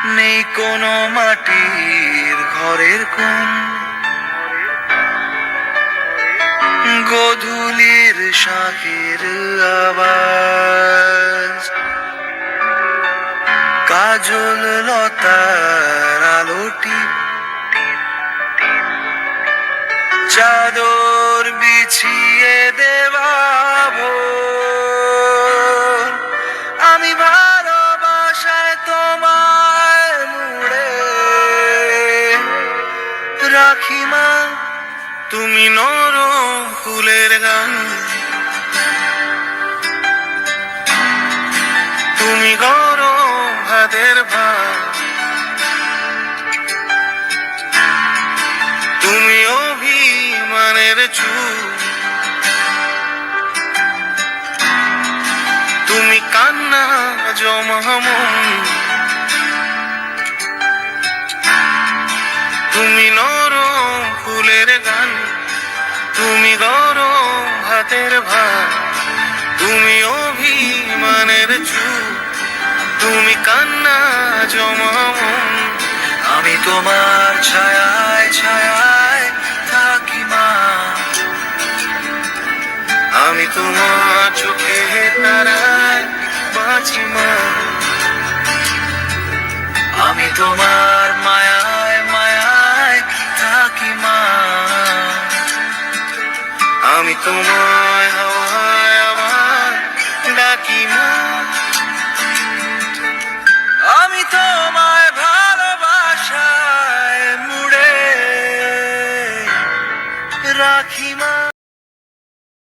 নেই কোনো মাটির ঘরের কোণ, গোধূলির শাঁখের আওয়াজ, কাজল লতার আলোটি, চাদর বিছিয়ে দেওয়া ভোর। আমি ভালোবাসায় তোমায় মুড়ে রাখি মা, তুমি নরম ফুলের গান, তুমি গরম ভাতের ভাত, তুমি অভিমানের চুপ, তুমি কান্না জমা মন, তুমি নরম ফুলের গান, তুমি গরম ভাতের ভাত, তুমি অভিমানের চুপ, তুমি কান্না জমা মন। আমি তোমার ছায়ায় ছায়ায় থাকি মা, আমি তোমার চোখে